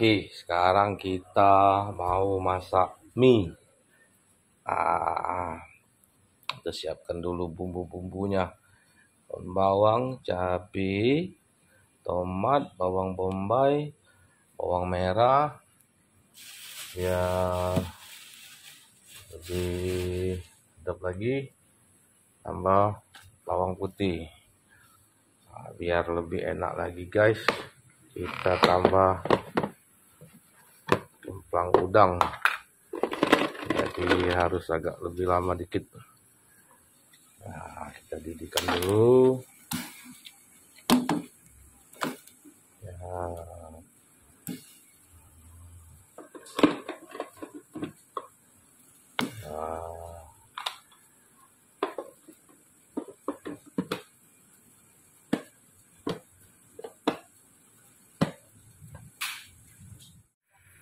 Oke, sekarang kita mau masak mie. Kita siapkan dulu bumbu-bumbunya. Daun bawang, cabai, tomat, bawang bombay, bawang merah. Biar lebih sedap lagi, tambah bawang putih. Biar lebih enak lagi guys, kita tambah kemplang udang. Jadi harus agak lebih lama dikit. Nah, kita didihkan dulu. Ya.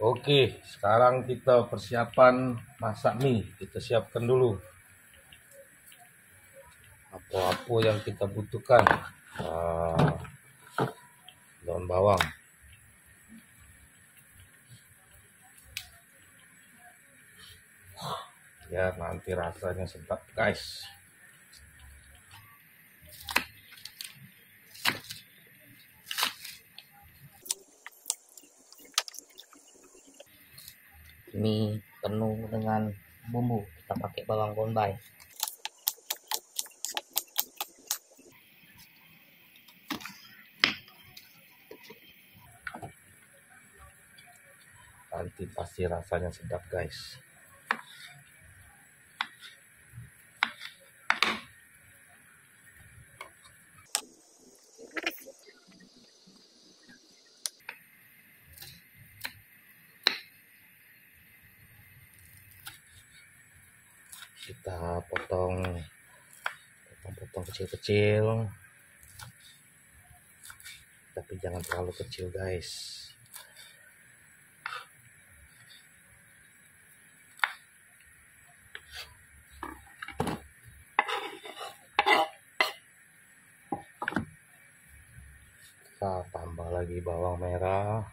Oke, sekarang kita persiapan masak mie. Kita siapkan dulu apa-apa yang kita butuhkan. Daun bawang, biar nanti rasanya sedap guys. Mie penuh dengan bumbu, kita pakai bawang bombay. Nanti pasti rasanya sedap guys. Kita potong kecil-kecil, tapi jangan terlalu kecil guys. Kita tambah lagi bawang merah,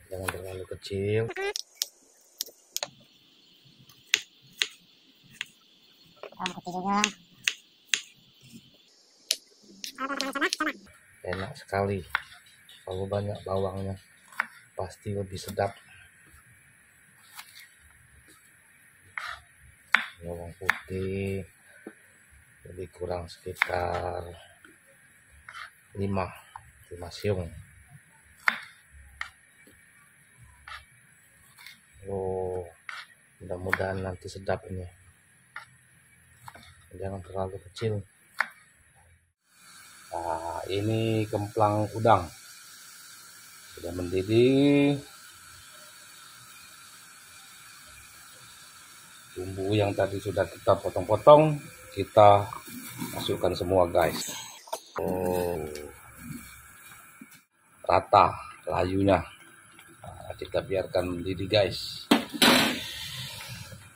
jangan terlalu kecil. Enak sekali kalau banyak bawangnya, pasti lebih sedap. Bawang putih lebih kurang sekitar 5 siung. Mudah-mudahan nanti sedap ini, jangan terlalu kecil. Nah, ini kemplang udang sudah mendidih. Bumbu yang tadi sudah kita potong-potong, kita masukkan semua guys. Rata layunya. Nah, kita biarkan mendidih guys.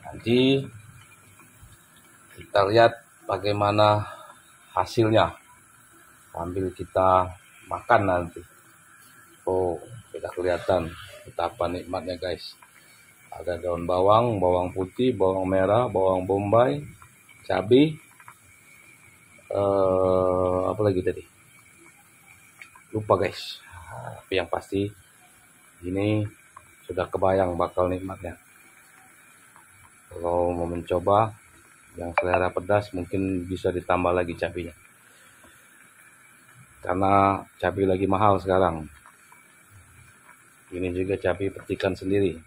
Nanti kita lihat bagaimana hasilnya sambil kita makan nanti. Sudah kelihatan betapa nikmatnya guys. Ada daun bawang, bawang putih, bawang merah, bawang bombay, cabai, apa lagi tadi? Lupa guys. Tapi yang pasti ini sudah kebayang bakal nikmatnya. Kalau mau mencoba yang selera pedas, mungkin bisa ditambah lagi cabainya. Karena cabai lagi mahal sekarang. Ini juga cabai petikan sendiri.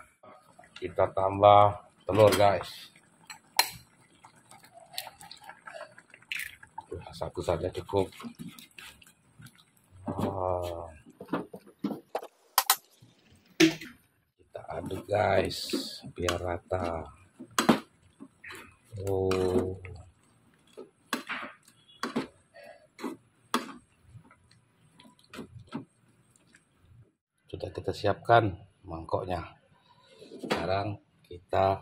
Kita tambah telur guys. Satu saja cukup. Kita aduk guys biar rata. Sudah kita siapkan mangkoknya. Sekarang kita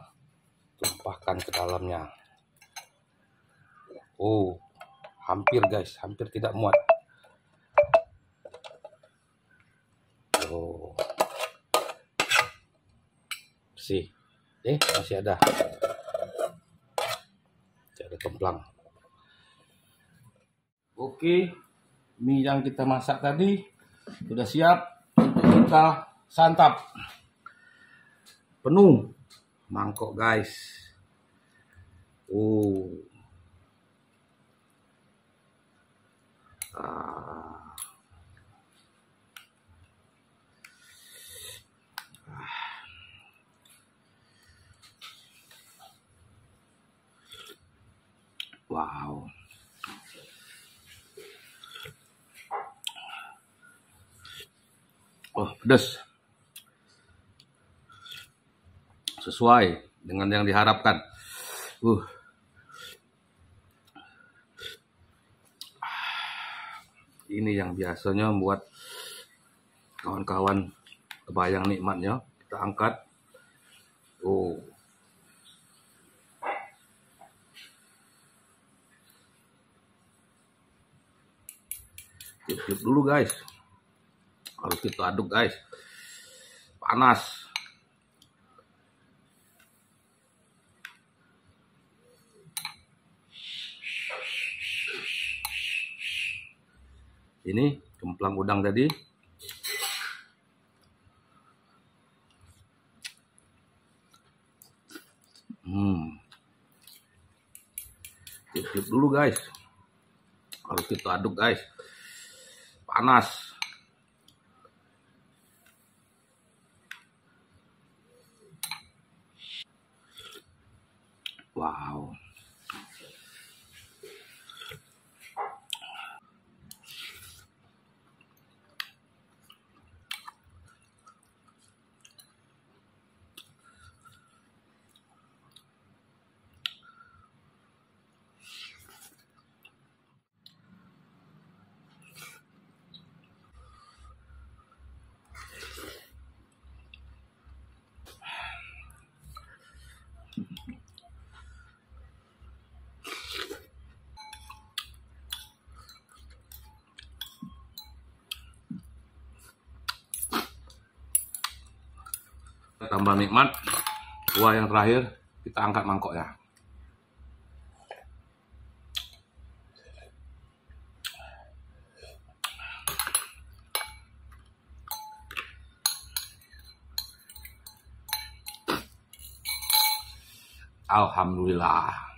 tumpahkan ke dalamnya. Hampir guys, hampir tidak muat. Oh, bersih. Masih ada kemplang. Oke, mie yang kita masak tadi sudah siap untuk kita santap. Penuh mangkok guys. Wow. Oh, pedas. Sesuai dengan yang diharapkan. Ini yang biasanya membuat kawan-kawan kebayang nikmatnya. Kita angkat. Tiup dulu guys. Harus kita aduk guys. Panas. Ini kemplang udang tadi. Tiup dulu guys. Harus kita aduk guys. Panas. Wow. Tambah nikmat. Wah, yang terakhir kita angkat mangkoknya. Alhamdulillah.